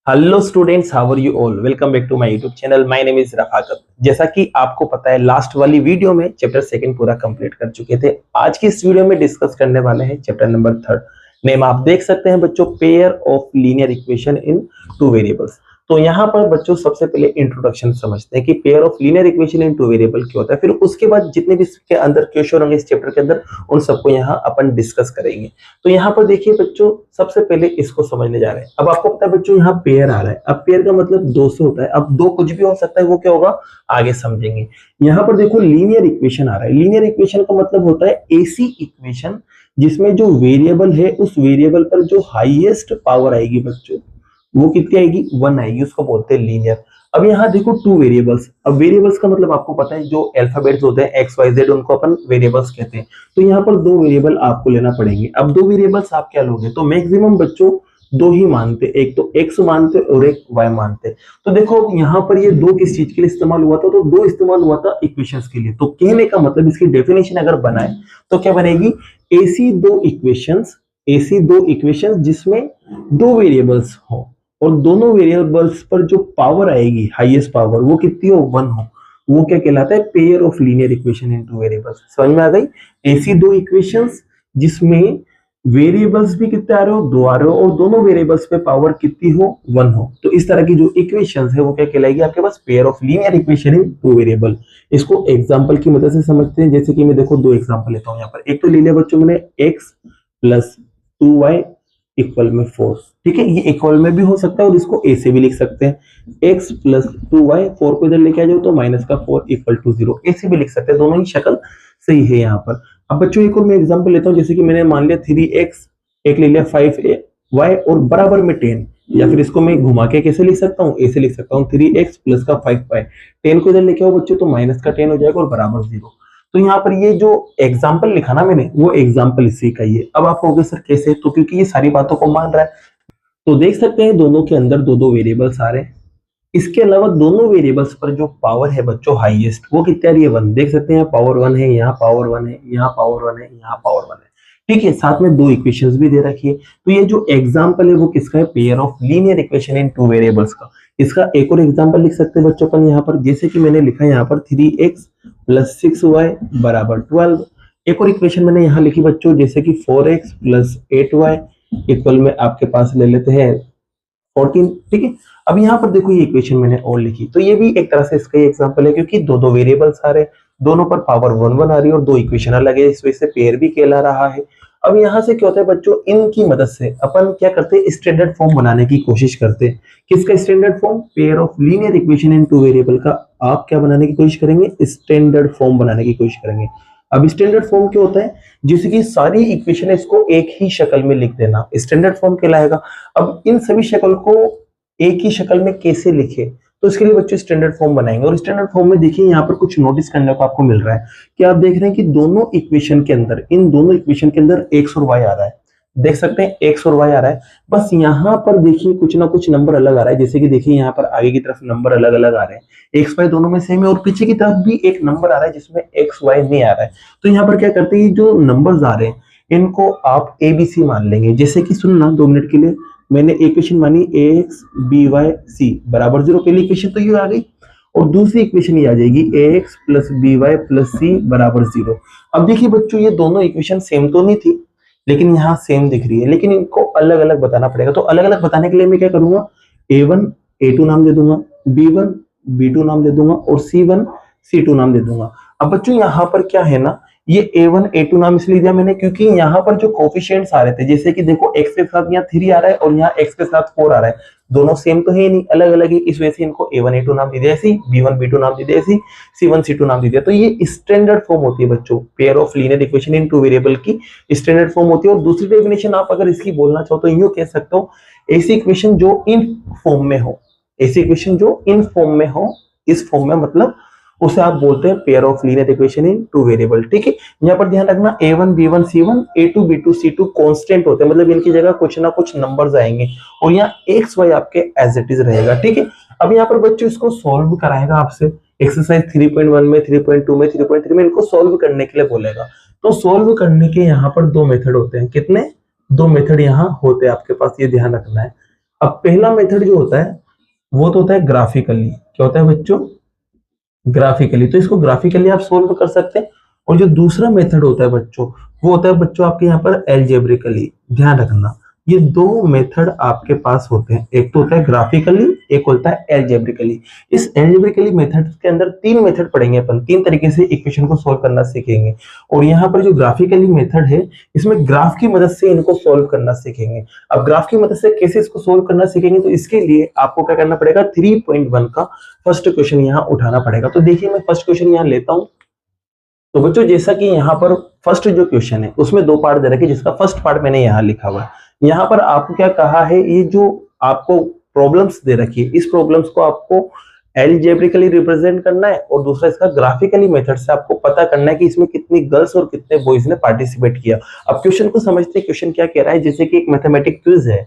Hello students, how are you all. Welcome back to my YouTube channel. My name is Rafaqat. जैसा कि आपको पता है, लास्ट वाली वीडियो में चैप्टर सेकंड पूरा कंप्लीट कर चुके थे। आज की इस वीडियो में डिस्कस करने वाले हैं चैप्टर नंबर थर्ड। नेम आप देख सकते हैं बच्चों, pair of linear equation in two variables. तो यहाँ पर बच्चों सबसे पहले इंट्रोडक्शन समझते हैं कि pair of linear equation in two variable क्या होता है। फिर उसके बाद जितने भी इसके अंदर क्वेश्चन होंगे इस चैप्टर के अंदर, उन सबको यहाँ अपन डिस्कस करेंगे। तो यहाँ पर देखिए बच्चों, सबसे पहले इसको समझने जा रहे हैं। अब आपको पता है बच्चों, यहाँ पेयर आ रहा है। अब पेयर का मतलब दो से होता है। अब दो कुछ भी हो सकता है, वो क्या होगा आगे समझेंगे। यहाँ पर देखो लीनियर इक्वेशन आ रहा है। लीनियर इक्वेशन का मतलब होता है ऐसी इक्वेशन जिसमें जो वेरिएबल है उस वेरिएबल पर जो हाईएस्ट पावर आएगी बच्चों, वो कितनी आएगी, 1 आएगी। उसको बोलते हैं लीनियर। अब यहाँ देखो टू वेरिएबल्स। अब वेरिएबल्स का मतलब आपको पता है, जो अल्फाबेट्स होते हैं एक्स वाई जेड, उनको अपन वेरिएबल्स कहते हैं। तो यहाँ पर दो वेरिएबल आपको लेना पड़ेंगे। अब दो वेरिएबल्स आप क्या लोगे, तो मैक्सिमम बच्चों दो ही मानते, एक तो एक्स मानते और एक वाई मानते। तो देखो यहाँ पर ये दो किस चीज के लिए इस्तेमाल हुआ था, तो दो इस्तेमाल हुआ था इक्वेशंस के लिए। तो कहने का मतलब, इसकी डेफिनेशन अगर बनाए तो क्या बनेगी, ऐसी दो इक्वेशंस जिसमें दो वेरिएबल्स हो और दोनों वेरिएबल्स पर जो पावर आएगी, हाईएस्ट पावर, वो कितनी हो, 1 हो, वो क्या कहलाता है, pair of linear equation in two variables. समझ में आ गई। ऐसी दो इक्वेशंस जिसमें वेरिएबल्स भी कितने आ रहे हो, दो आ रहे हो, और दोनों वेरिएबल्स पे पावर कितनी हो, 1 हो। तो इस तरह की जो इक्वेशंस है वो क्या कहलाएगी आपके पास, pair of linear equation in two variable. इसको एग्जांपल की मदद से समझते हैं। जैसे कि मैं देखो दो एग्जांपल लेता हूं यहाँ पर। एक तो ले लिया बच्चों मैंने x प्लस 2y इक्वल में 4। ठीक है, ये इक्वल में भी हो सकता है और इसको ए से भी लिख सकते हैं। x प्लस 2y, 4 को इधर लेके आ जाओ तो माइनस का 4 इक्वल टू 0, ऐसे भी लिख सकते हैं। दोनों ही शक्ल सही है यहाँ पर। अब बच्चों एक और मैं एग्जांपल लेता हूँ। जैसे कि मैंने मान लिया 3x, एक ले लिया 5y और बराबर में 10, या फिर इसको मैं घुमा के कैसे लिख सकता हूँ, ऐसे लिख सकता हूँ 3x प्लस का 5y। 10 को इधर लेके आओ बच्चों तो माइनस का 10 हो जाएगा और बराबर 0। तो यहाँ पर ये जो एग्जाम्पल लिखा ना मैंने, वो एग्जाम्पल इसी का ही है। अब आप कहोगे सर कैसे, तो क्योंकि ये सारी बातों को मान रहा है। तो देख सकते हैं दोनों के अंदर दो दो वेरिएबल्स आ रहे हैं। इसके अलावा दोनों वेरिएबल्स पर जो पावर है बच्चों हाईएस्ट, वो कितनी आ रही है, 1। देख सकते हैं यहाँ पावर 1 है, यहाँ पावर 1 है, यहाँ पावर 1 है, यहाँ पावर 1 है। ठीक है, साथ में दो इक्वेशंस भी दे रखी है। तो ये जो एग्जांपल है वो किसका है, pair of linear equation in two variables का। इसका एक और एग्जांपल लिख सकते हैं बच्चों अपन यहाँ पर। जैसे कि मैंने लिखा यहाँ पर 3x प्लस 6y बराबर 12। एक और इक्वेशन मैंने यहाँ लिखी बच्चों, जैसे कि 4x प्लस 8y इक्वल में आपके पास ले लेते हैं 14। ठीक है, अब यहाँ पर देखो ये इक्वेशन मैंने और लिखी, तो ये भी एक तरह से इसका एग्जांपल है, क्योंकि दो दो वेरिएबल्स आ रहे हैं, दोनों पर पावर 1 1 आ रही है और दो इक्वेशन अलग है, इस वजह से पेयर भी कहला रहा है। अब यहाँ से क्या होता है बच्चों, इनकी मदद से अपन क्या करते हैं, स्टैंडर्ड फॉर्म बनाने की कोशिश करते हैं। किसका standard form, pair of linear equation in two variable का आप क्या बनाने की कोशिश करेंगे, स्टैंडर्ड फॉर्म बनाने की कोशिश करेंगे। अब स्टैंडर्ड फॉर्म क्या होता है, जिसकी सारी इक्वेशन है इसको एक ही शक्ल में लिख देना, स्टैंडर्ड फॉर्म कहलाएगा। अब इन सभी शक्ल को एक ही शक्ल में कैसे लिखे, तो इसके लिए बच्चों स्टैंडर्ड फॉर्म बनाएंगे। और स्टैंडर्ड फॉर्म में देखिए यहाँ पर कुछ नोटिस करने को आपको मिल रहा है कि आप देख रहे हैं कि दोनों इक्वेशन के अंदर, इन दोनों इक्वेशन के अंदर x और y आ रहा है। देख सकते हैं x और y आ रहा है, बस यहाँ पर देखिए कुछ ना कुछ नंबर अलग आ रहा है। जैसे कि देखिए यहाँ पर आगे की तरफ नंबर अलग अलग आ रहे हैं, x y दोनों में सेम है, और पीछे की तरफ भी एक नंबर आ रहा है जिसमें x y नहीं आ रहा है। तो यहाँ पर क्या करते हैं, जो नंबर्स आ रहे हैं इनको आप ए बी सी मान लेंगे। जैसे कि सुनना 2 मिनट के लिए, मैंने इक्वेशन मानी ax by c बराबर 0। पहली इक्वेशन तो ये आ गई, और दूसरी इक्वेशन ये आ जाएगी ax plus by plus c बराबर 0। अब देखिए बच्चों, ये दोनों इक्वेशन सेम तो नहीं थी, लेकिन यहाँ सेम दिख रही है, लेकिन इनको अलग अलग बताना पड़ेगा। तो अलग अलग बताने के लिए मैं क्या करूंगा, a1 a2 नाम दे दूंगा, b1 b2 नाम दे दूंगा और c1 c2 नाम दे दूंगा। अब बच्चों यहाँ पर क्या है ना, ये a1 a2 नाम इसलिए दिया मैंने क्योंकि यहाँ पर जो कोफिशिएंट्स आ रहे थे, जैसे कि देखो x के साथ यहाँ 3 आ रहा है और यहाँ x के साथ 4 आ रहा है, दोनों सेम तो है नहीं, अलग अलग है, इस वजह से इनको a1 a2 नाम दे दिया, ऐसे b1 b2 नाम दे दिया, ऐसे c1 c2 नाम दे दिया। तो ये स्टैंडर्ड फॉर्म होती है बच्चों, pair of linear equation in two variable की स्टैंडर्ड फॉर्म होती है। और दूसरी डेफिनेशन आप अगर इसकी बोलना चाहो तो यूं कह सकते हो, ऐसी इक्वेशन जो इन फॉर्म में हो, ऐसी इक्वेशन जो इन फॉर्म में हो, इस फॉर्म में मतलब उसे आप बोलते हैं pair of linear equation in two variable. ठीक है, यहाँ पर ध्यान रखना a1 b1 c1 a2 b2 c2 constant होते हैं, मतलब इनकी जगह कुछ ना कुछ नंबर्स आएंगे और यहाँ x y आपके एज इट इज रहेगा। ठीक है, अब यहाँ पर बच्चों इसको सॉल्व कराएगा आपसे, एक्सरसाइज 3.1 में 3.2 में 3.3 में इनको सॉल्व करने के लिए बोलेगा। तो सॉल्व करने के यहाँ पर दो मेथड होते हैं, कितने, दो मेथड यहाँ होते हैं आपके पास, ये ध्यान रखना है। अब पहला मेथड जो होता है वो तो होता है ग्राफिकली। क्या होता है बच्चों? ग्राफिकली। तो इसको ग्राफिकली आप सोल्व कर सकते हैं। और जो दूसरा मेथड होता है बच्चों, वो होता है बच्चों आपके यहाँ पर एल्जेब्रिकली। ध्यान रखना, ये दो मेथड आपके पास होते हैं, एक तो होता है ग्राफिकली, एक होता है एल्जेब्रिकली। इस एल्जेब्रिकली मेथड के अंदर तीन मेथड पढ़ेंगे अपन, तीन तरीके से इक्वेशन को सोल्व करना सीखेंगे। और यहाँ पर जो ग्राफिकली मेथड है, इसमें ग्राफ की मदद से इनको सोल्व करना सीखेंगे। अब ग्राफ की मदद से कैसे इसको सोल्व करना सीखेंगे, तो इसके लिए आपको क्या करना पड़ेगा, 3.1 का फर्स्ट क्वेश्चन यहाँ उठाना पड़ेगा। तो देखिए मैं फर्स्ट क्वेश्चन यहाँ लेता हूं। तो बच्चों जैसा कि यहाँ पर फर्स्ट जो क्वेश्चन है उसमें दो पार्ट दे रखे, जिसका फर्स्ट पार्ट मैंने यहाँ लिखा हुआ है। यहाँ पर आपको क्या कहा है, ये जो आपको प्रॉब्लम्स दे रखी है, इस प्रॉब्लम्स को आपको एल्जेब्रिकली रिप्रेजेंट करना है, और दूसरा इसका ग्राफिकली मेथड से आपको पता करना है कि इसमें कितनी गर्ल्स और कितने बॉयज ने पार्टिसिपेट किया। अब क्वेश्चन को समझते हैं, क्वेश्चन क्या कह रहा है। जैसे कि एक मैथमेटिक क्विज है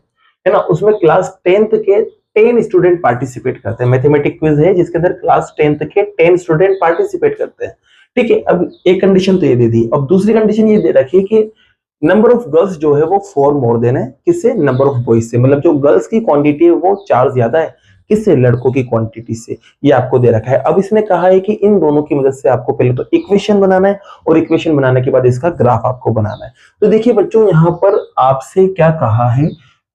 ना, उसमें क्लास 10th के 10 स्टूडेंट पार्टिसिपेट करते हैं। मैथमेटिक क्विज है जिसके अंदर क्लास 10th के 10 स्टूडेंट पार्टिसिपेट करते हैं। ठीक है, अब एक कंडीशन तो ये दे दी। अब दूसरी कंडीशन ये दे रखी है कि नंबर ऑफ गर्ल्स जो है वो 4 मोर देन है, किससे? नंबर ऑफ बॉयज से। मतलब जो गर्ल्स की क्वांटिटी है वो 4 ज्यादा है, किससे? लड़कों की क्वांटिटी से। ये आपको दे रखा है। अब इसने कहा है कि इन दोनों की मदद से आपको पहले तो इक्वेशन बनाना है, और इक्वेशन बनाने के बाद इसका ग्राफ आपको बनाना है। तो देखिए बच्चों, यहाँ पर आपसे क्या कहा है,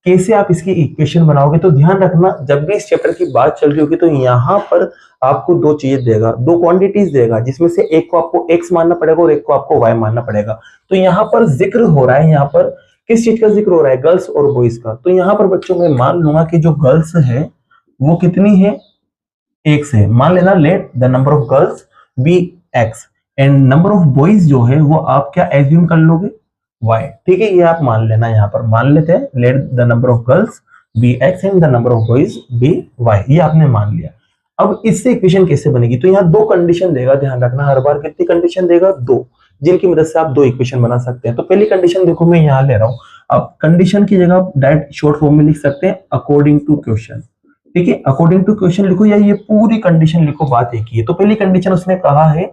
कैसे आप इसकी इक्वेशन बनाओगे। तो ध्यान रखना, जब भी इस चैप्टर की बात चल रही होगी तो यहाँ पर आपको दो चीजें देगा, दो क्वांटिटीज देगा, जिसमें से एक को आपको x मानना पड़ेगा और एक को आपको y मानना पड़ेगा। तो यहाँ पर जिक्र हो रहा है, यहाँ पर किस चीज का जिक्र हो रहा है? गर्ल्स और बॉयज का। तो यहाँ पर बच्चों मैं मान लूंगा कि जो गर्ल्स है वो कितनी है? x है। मान लेना let the number of girls be x, and number of boys जो है वो आप क्या एज्यूम कर लोगे? y। ठीक है, ये आप मान लेना, यहाँ पर मान लेते हैं let the number of girls be x and the number of boys be y। ये आपने मान लिया। अब इससे इक्वेशन कैसे बनेगी? तो यहाँ दो कंडीशन देगा, ध्यान रखना, हर बार कितनी कंडीशन देगा? दो, जिनकी मदद से आप दो इक्वेशन बना सकते हैं। तो पहली कंडीशन देखो मैं यहाँ ले रहा हूँ। अब कंडीशन की जगह डायरेक्ट शॉर्ट फॉर्म में लिख सकते हैं अकॉर्डिंग टू क्वेश्चन। ठीक है, अकॉर्डिंग टू क्वेश्चन लिखो या ये पूरी कंडीशन लिखो, बात एक ही है। तो पहली कंडीशन उसने कहा है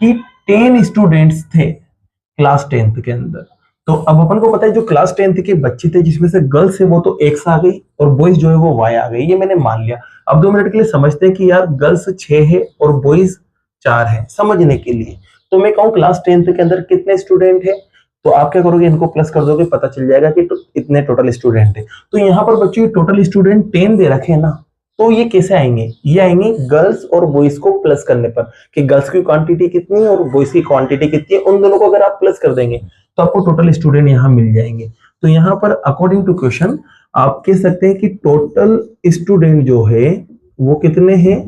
कि 10 स्टूडेंट्स थे क्लास 10th के अंदर। तो अब अपन को पता है जो क्लास 10th के बच्चे थे, जिसमें से गर्ल्स है वो तो x आ गई, और बॉयज जो है वो y आ गई। ये मैंने मान लिया। अब 2 मिनट के लिए समझते हैं कि यार गर्ल्स 6 है और बॉयज 4 है, समझने के लिए। तो मैं कहूँ क्लास 10th के अंदर कितने स्टूडेंट है, तो आप क्या करोगे, इनको प्लस कर दोगे, पता चल जाएगा कि इतने टोटल स्टूडेंट है। तो यहाँ पर बच्चों टोटल स्टूडेंट 10 दे रखे हैं ना, तो ये कैसे आएंगे? ये आएंगे गर्ल्स और बॉयज को प्लस करने पर, कि गर्ल्स की क्वांटिटी कितनी है और बॉयज की क्वांटिटी कितनी है, उन दोनों को अगर आप प्लस कर देंगे तो आपको टोटल स्टूडेंट यहाँ मिल जाएंगे। तो यहाँ पर अकॉर्डिंग टू क्वेश्चन आप कह सकते हैं कि टोटल स्टूडेंट जो है वो कितने हैं?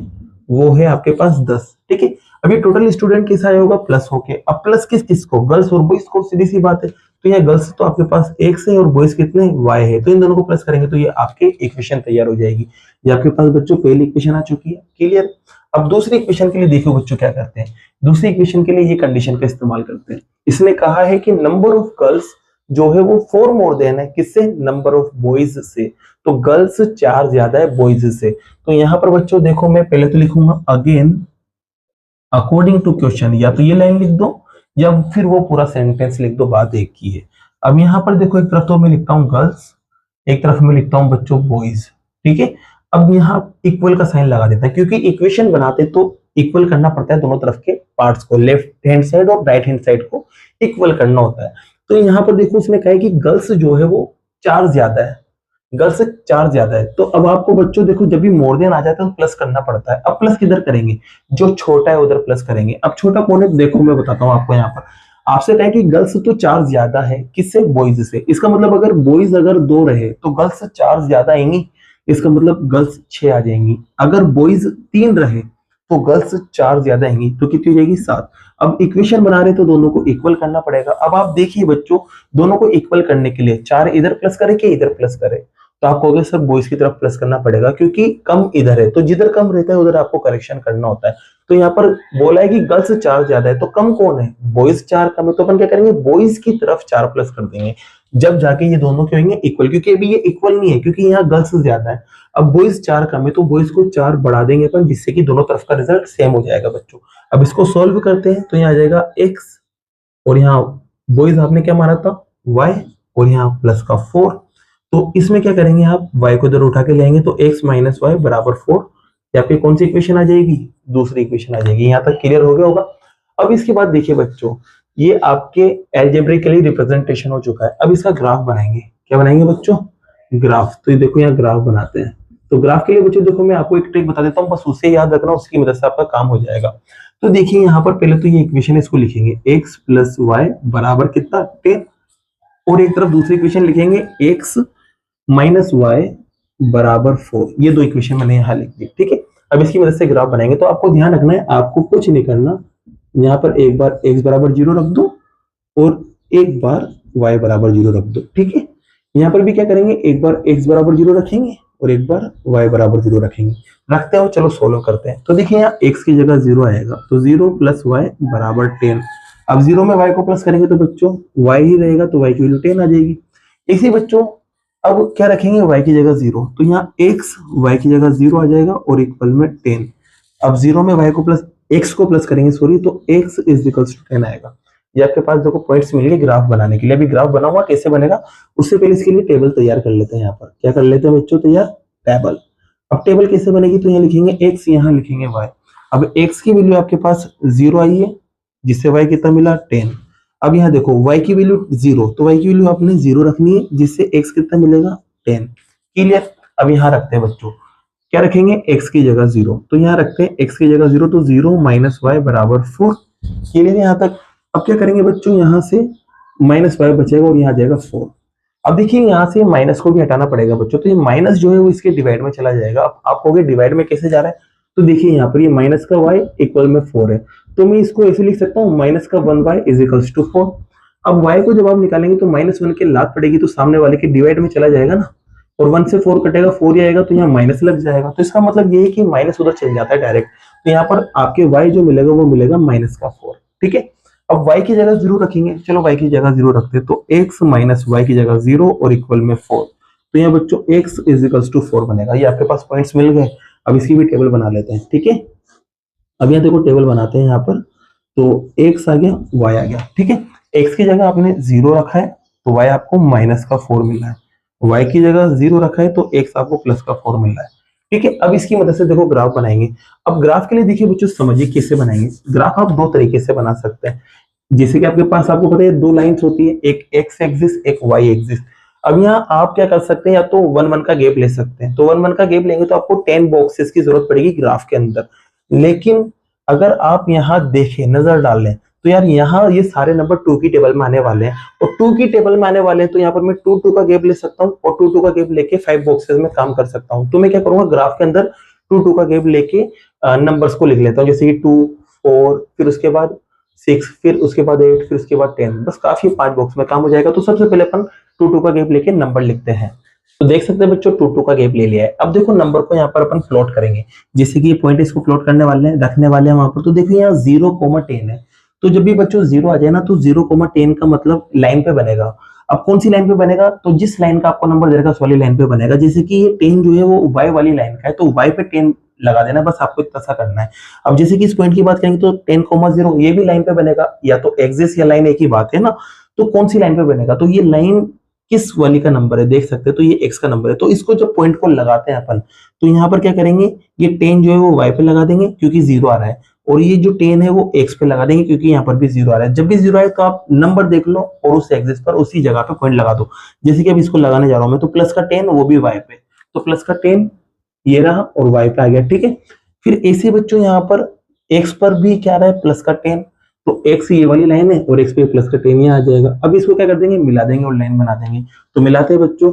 वो है आपके पास 10। ठीक है, अभी टोटल स्टूडेंट कैसा होगा? प्लस होके। अब प्लस किस किस को? गर्ल्स और बॉयज को, सीधी सी बात है। तो यहाँ गर्ल्स तो आपके पास x है और बॉयज कितने? y है। तो इन दोनों को प्लस करेंगे तो ये आपके इक्वेशन तैयार हो जाएगी। ये आपके पास बच्चों पहली इक्वेशन आ चुकी है। क्लियर? अब दूसरी इक्वेशन के लिए देखो बच्चों क्या करते हैं। दूसरी इक्वेशन के लिए ये कंडीशन का इस्तेमाल करते हैं। इसने कहा है कि नंबर ऑफ गर्ल्स जो है वो 4 मोर देन है, किससे? नंबर ऑफ बॉयज से। तो गर्ल्स 4 ज्यादा है बॉयज से। तो यहाँ पर बच्चों देखो मैं पहले तो लिखूंगा अगेन अकॉर्डिंग टू क्वेश्चन, या तो ये लाइन लिख दो या फिर वो पूरा सेंटेंस लिख दो, बात एक ही है। अब यहाँ पर देखो एक तरफ तो मैं लिखता हूँ गर्ल्स, एक तरफ में लिखता हूँ बच्चों बॉयज। ठीक है, अब यहाँ इक्वल का साइन लगा देता है, क्योंकि इक्वेशन बनाते तो इक्वल करना पड़ता है दोनों तरफ के पार्ट्स को, लेफ्ट हैंड साइड और राइट हैंड साइड को इक्वल करना होता है। तो यहाँ पर देखो उसने कहा है कि गर्ल्स जो है वो 4 ज्यादा है, गर्ल्स से 4 ज्यादा है। तो अब आपको बच्चों देखो जब भी मोर देन आ जाता है तो प्लस करना पड़ता है। अब प्लस किधर करेंगे? जो छोटा है उधर प्लस करेंगे। अब छोटा कौन है? देखो मैं बताता हूँ आपको। यहाँ पर आपसे कहा कि गर्ल्स तो 4 ज्यादा है, किससे? बॉयज से। इसका मतलब अगर बॉयज अगर 2 रहे तो गर्ल्स 4 ज्यादा आएंगी, इसका मतलब गर्ल्स 6 आ जाएंगी। अगर बॉयज 3 रहे तो गर्ल्स 4 ज्यादा आएंगी, तो कितनी हो जाएगी? 7। अब इक्वेशन बना रहे तो दोनों को इक्वल करना पड़ेगा। अब आप देखिए बच्चों, दोनों को इक्वल करने के लिए 4 इधर प्लस करे कि इधर प्लस करे, तो आप कहोगे सर बॉयज की तरफ प्लस करना पड़ेगा, क्योंकि कम इधर है। तो जिधर कम रहता है उधर आपको करेक्शन करना होता है। तो यहाँ पर बोला है कि गर्ल्स 4 ज्यादा है, तो कम कौन है? बॉयज 4 कम है। तो अपन क्या करेंगे? बॉयज की तरफ 4 प्लस कर देंगे, जब जाके ये दोनों क्या होंगे? इक्वल। क्योंकि अभी ये इक्वल नहीं है, क्योंकि यहाँ गर्ल्स ज्यादा है। अब बॉयज 4 कम है तो बॉयज को 4 बढ़ा देंगे अपन, जिससे कि दोनों तरफ का रिजल्ट सेम हो जाएगा बच्चों। अब इसको सोल्व करते हैं तो यहाँ आ जाएगा x, और यहाँ बॉयज आपने क्या माना था? y, और यहाँ प्लस का 4। तो इसमें क्या करेंगे आप, y को इधर उठा के ले आएंगे तो x माइनस वाई बराबर 4, या फिर कौन सी इक्वेशन आ जाएगी, दूसरी इक्वेशन आ जाएगी। यहाँ तक क्लियर हो गया होगा। अब इसके बाद देखिए बच्चों, ये आपके एल्जेब्रिकली रिप्रेजेंटेशन हो चुका है। अब इसका ग्राफ बनाएंगे। क्या बनाएंगे बच्चों, ग्राफ। तो ये देखो यहाँ ग्राफ बनाते हैं। तो ग्राफ के लिए बच्चों देखो मैं आपको एक ट्रिक बता देता हूँ, बस उसे याद रखना, उसकी मदद से आपका काम हो जाएगा। तो देखिए यहाँ पर पहले तो ये इक्वेशन इसको लिखेंगे x प्लस वाई बराबर कितना 10, और एक तरफ दूसरी इक्वेशन लिखेंगे x माइनस वाई बराबर 4। ये दो इक्वेशन मैंने यहाँ लिख दी, ठीक है। अब इसकी मदद से ग्राफ बनाएंगे। तो आपको ध्यान रखना है, आपको कुछ नहीं करना, यहाँ पर एक बार x बराबर 0 रख दो और एक बार y बराबर 0 रख दो, ठीक है। यहाँ पर भी क्या करेंगे, एक बार x बराबर 0 रखेंगे और एक बार y बराबर 0 रखेंगे। रखते हो, चलो सोल्व करते हैं। तो देखिए यहाँ x की जगह 0 आएगा, तो 0 प्लस y बराबर 10। अब 0 में y को प्लस करेंगे तो बच्चों y ही रहेगा, तो y की वैल्यू 10 आ जाएगी। इसी बच्चों अब क्या रखेंगे, y की जगह 0, तो यहाँ x y की जगह 0 आ जाएगा और इक्वल में 10। अब 0 में y को प्लस x को प्लस करेंगे सॉरी, तो x इज इक्वल्स टू 10 आएगा। ये आपके पास देखो पॉइंट्स मिल गए ग्राफ बनाने के लिए। अभी ग्राफ बना हुआ कैसे बनेगा, उससे पहले इसके लिए टेबल तैयार कर लेते हैं। यहाँ पर क्या कर लेते हैं बच्चों, तैयार टेबल। अब टेबल कैसे बनेगी, तो यहाँ लिखेंगे x, यहाँ लिखेंगे y। अब x की वैल्यू आपके पास 0 आई है, जिससे y कितना मिला 10। अब यहाँ देखो y की वैल्यू 0, तो y की वैल्यू आपने 0 रखनी है, जिससे x कितना मिलेगा 10। क्लियर। अब यहाँ रखते हैं बच्चों, क्या रखेंगे, x की जगह 0, तो यहाँ रखते हैं x की जगह 0, तो 0 माइनस वाई बराबर 4। क्लियर यहाँ तक। अब क्या करेंगे बच्चों, यहाँ से माइनस वाई बचेगा और यहाँ जाएगा 4। अब देखिए यहाँ से माइनस को भी हटाना पड़ेगा बच्चों, तो ये माइनस जो है वो इसके डिवाइड में चला जाएगा। अब आप कहोगे डिवाइड में कैसे जा रहा है, तो देखिए यहाँ पर ये माइनस का y इक्वल में 4 है, तो मैं इसको ऐसे लिख सकता हूँ, माइनस का 1y इज इक्वल्स टू 4। अब y को जब आप निकालेंगे तो -1 की लात पड़ेगी, तो सामने वाले के डिवाइड में चला जाएगा ना, और 1 से 4 कटेगा, 4 ही आएगा, तो यहाँ माइनस लग जाएगा। तो इसका मतलब ये है कि माइनस उधर चल जाता है डायरेक्ट। तो यहाँ पर आपके y जो मिलेगा वो मिलेगा माइनस का 4, ठीक है। अब y की जगह 0 रखेंगे, चलो y की जगह 0 रखते हैं, तो x माइनस y की जगह 0 और इक्वल में 4। तो यहाँ बच्चों x इज इक्वल्स टू 4 बनेगा। ये आपके पास पॉइंट्स मिल गए। अब इसकी भी टेबल बना लेते हैं, ठीक है। अब यहाँ देखो टेबल बनाते हैं यहाँ पर, तो x आ गया, y आ गया, ठीक है। x की जगह आपने 0 रखा है, तो y आपको माइनस का 4 मिल रहा है। y की जगह 0 रखा है, तो x आपको प्लस का 4 मिल रहा है, ठीक है। अब इसकी मदद से देखो ग्राफ बनाएंगे। अब ग्राफ के लिए देखिए बच्चों, समझिए कैसे बनाएंगे। ग्राफ आप दो तरीके से बना सकते हैं। जैसे कि आपके पास, आपको पता है दो लाइंस होती है, एक x एक्सिस, एक y एक्सिस। अब यहाँ आप क्या कर सकते हैं, या तो 1-1 का गैप ले सकते हैं। तो 1-1 का गैप लेंगे तो आपको 10 बॉक्सेस की जरूरत पड़ेगी ग्राफ के अंदर। लेकिन अगर आप यहाँ देखें, नजर डाल लें, तो यार यहाँ ये सारे नंबर 2 की टेबल में आने वाले हैं, और 2 की टेबल में आने वाले हैं, तो यहाँ पर मैं 2-2 का गैप ले सकता हूँ, और 2-2 का गैप लेके 5 बॉक्सेस में काम कर सकता हूँ। तो मैं क्या करूंगा, ग्राफ के अंदर 2-2 का गैप लेके नंबर्स को लिख लेता हूँ, जैसे कि 2, 4, फिर उसके बाद 6, फिर उसके बाद 8, फिर उसके बाद 10। बस काफी 5 बॉक्स में काम हो जाएगा। तो सबसे पहले अपन 2-2 का गैप लेके नंबर लिखते हैं। तो देख सकते हैं बच्चों, 2-2 का गैप ले लिया है। अब देखो नंबर को यहाँ पर अपन प्लॉट करेंगे, जैसे कि ये पॉइंट इसको प्लॉट करने वाले हैं, रखने वाले हैं वहां पर। तो देखो यहाँ 0,10 है, तो जब भी बच्चों 0 आ जाए ना, तो 0,10 का मतलब लाइन पे बनेगा। अब कौन सी लाइन पे बनेगा, तो जिस लाइन का आपको नंबर दे रखा है उस वाली लाइन पे बनेगा। जैसे कि ये 10 जो है वो y वाली लाइन का है, तो y पे 10 लगा देना, बस आपको इतना सा करना है। अब जैसे कि इस पॉइंट की बात करेंगे तो 10,0 ये भी लाइन पे बनेगा, या तो एक्सिस या लाइन एक ही बात है ना। तो कौन सी लाइन पे बनेगा, तो ये लाइन किस वाली का नंबर है देख सकते हैं, तो ये x का नंबर है। तो इसको जब पॉइंट को लगाते हैं अपन, तो यहाँ पर क्या करेंगे, ये 10 जो है वो y पे लगा देंगे क्योंकि 0 आ रहा है, और ये जो 10 है वो x पे लगा देंगे क्योंकि यहाँ पर भी 0 आ रहा है। जब भी 0 आए तो आप नंबर देख लो और उस एक्सिस पर उसी जगह पे पॉइंट लगा दो। जैसे कि अब इसको लगाने जा रहा हूं मैं, तो प्लस का 10 वो भी y पे, तो प्लस का 10 ये रहा और y पे आ गया, ठीक है। फिर ऐसे बच्चों यहाँ पर x पर भी क्या रहा है, प्लस का 10, तो x ये वाली लाइन है और x पे प्लस का 10 यहाँ आ जाएगा। अब इसको क्या कर देंगे, मिला देंगे और लाइन बना देंगे। तो मिलाते हैं बच्चों,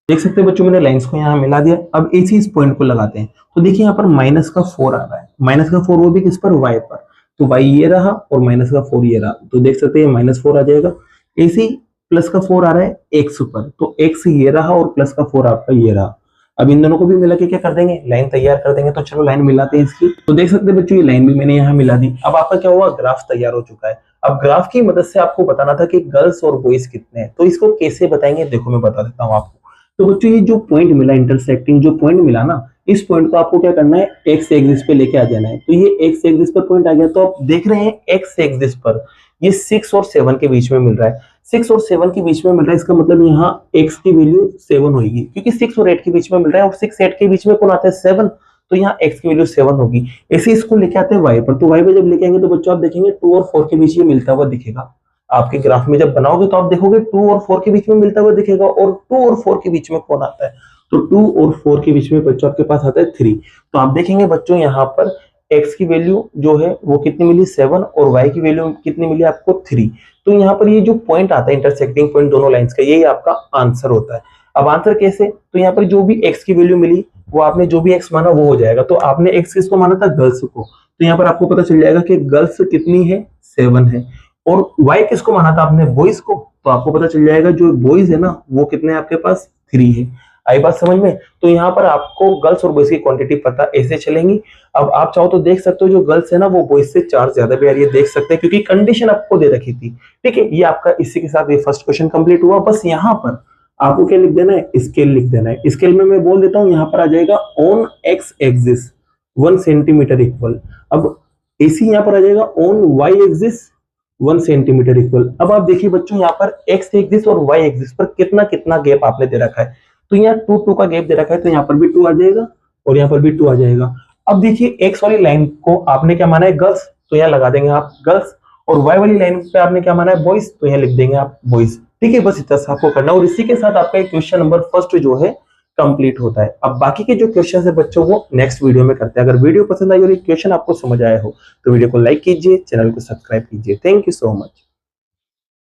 देख सकते हैं बच्चों मैंने लाइंस को यहाँ मिला दिया। अब इसी इस पॉइंट को लगाते हैं, तो देखिए यहाँ पर माइनस का 4 आ रहा है, माइनस का 4 वो भी किस पर, y पर। तो y ये रहा और माइनस का 4 ये रहा, तो देख सकते हैं -4 आ जाएगा। ऐसे प्लस का 4 आ रहा है x पर, तो x ये रहा और प्लस का 4 आपका ये रहा। अब इन दोनों को भी मिला के क्या कर देंगे, लाइन तैयार कर देंगे। तो चलो लाइन मिलाते हैं इसकी। तो देख सकते हैं बच्चों ये लाइन भी मैंने यहाँ मिला दी। अब आपका क्या हुआ, ग्राफ तैयार हो चुका है। अब ग्राफ की मदद से आपको बताना था कि गर्ल्स और बॉयज कितने हैं, तो इसको कैसे बताएंगे, देखो मैं बता देता हूँ आपको। तो बच्चों ये जो पॉइंट मिला, इंटरसेक्टिंग जो पॉइंट मिला ना, इस पॉइंट को आपको क्या करना है, एक्स एक्सिस पे लेके आ जाना है। तो ये एक्स एक्सिस पर पॉइंट आ गया, तो आप देख रहे हैं एक्स एक्सिस पर ये 6 और 7 के बीच में मिल रहा है। 6 और 7 के बीच में मिल रहा है, इसका मतलब यहाँ x की वैल्यू 7 होगी, क्योंकि 6 और 8 के बीच में मिल रहा है और 6 8 के बीच में कौन आता है 7, तो यहाँ x की वैल्यू 7 होगी। ऐसे इसको लेके आते हैं y पर, तो y पे जब लेके आएंगे तो बच्चों आप देखेंगे 2 और 4 के बीच ये मिलता हुआ दिखेगा। आपके ग्राफ में जब बनाओगे तो आप देखोगे 2 और 4 के बीच में मिलता हुआ दिखेगा, और 2 और 4 के बीच में कौन आता है, तो 2 और 4 के बीच में बच्चों आपके पास आता है 3। तो आप देखेंगे बच्चों यहाँ पर x की वैल्यू जो है वो कितनी मिली 7 और y की वैल्यू कितनी मिली आपको 3। तो यहाँ पर ये जो पॉइंट आता है इंटरसेक्टिंग पॉइंट दोनों लाइंस का, यही आपका आंसर होता है। अब आंसर कैसे, तो यहाँ पर जो भी x की वैल्यू मिली वो आपने जो भी x माना वो हो जाएगा। तो आपने x किसको माना था, गर्ल्स को, तो यहाँ पर आपको पता चल जाएगा कि गर्ल्स कितनी है 7 है, और y किसको माना था आपने, बॉयज को, तो आपको पता चल जाएगा जो बॉयज है ना वो कितने आपके पास 3 है। आई बात समझ में। तो यहाँ पर आपको गर्ल्स और बॉयज की क्वांटिटी पता ऐसे चलेंगी। अब आप चाहो तो देख सकते हो जो गर्ल्स है ना वो बॉयज से 4 ज्यादा भी आ रही है, देख सकते हैं, क्योंकि कंडीशन आपको दे रखी थी। ठीक है, ये आपका इसी के साथ ये फर्स्ट क्वेश्चन कंप्लीट हुआ। बस यहाँ पर आपको क्या लिख देना है, स्केल लिख देना है। स्केल में मैं बोल देता हूँ, यहाँ पर आ जाएगा on X axis 1 centimetre equal. अब इसी यहाँ पर आ जाएगा on Y axis 1 centimetre equal. अब आप देखिए बच्चों यहाँ पर एक्स एक्सिस और वाई एक्सिस पर कितना कितना गैप आपने दे रखा है, तो यहाँ 2 2 का गैप दे रखा है, तो यहाँ पर भी 2 आ जाएगा और यहाँ पर भी 2 आ जाएगा। अब देखिए एक्स वाली लाइन को आपने क्या माना है गर्ल्स, तो यहाँ लगा देंगे आप गर्ल्स, और वाई वाली लाइन पे आपने क्या माना है बॉयज, तो यहाँ लिख देंगे आप बॉयज। ठीक है, बस इतना सा आपको करना, और इसी के साथ आपका क्वेश्चन नंबर फर्स्ट जो है कंप्लीट होता है। अब बाकी के जो क्वेश्चन है बच्चों वो नेक्स्ट वीडियो में करते हैं। अगर वीडियो पसंद आई और ये क्वेश्चन आपको समझ आया हो तो वीडियो को लाइक कीजिए, चैनल को सब्सक्राइब कीजिए। Thank you so much.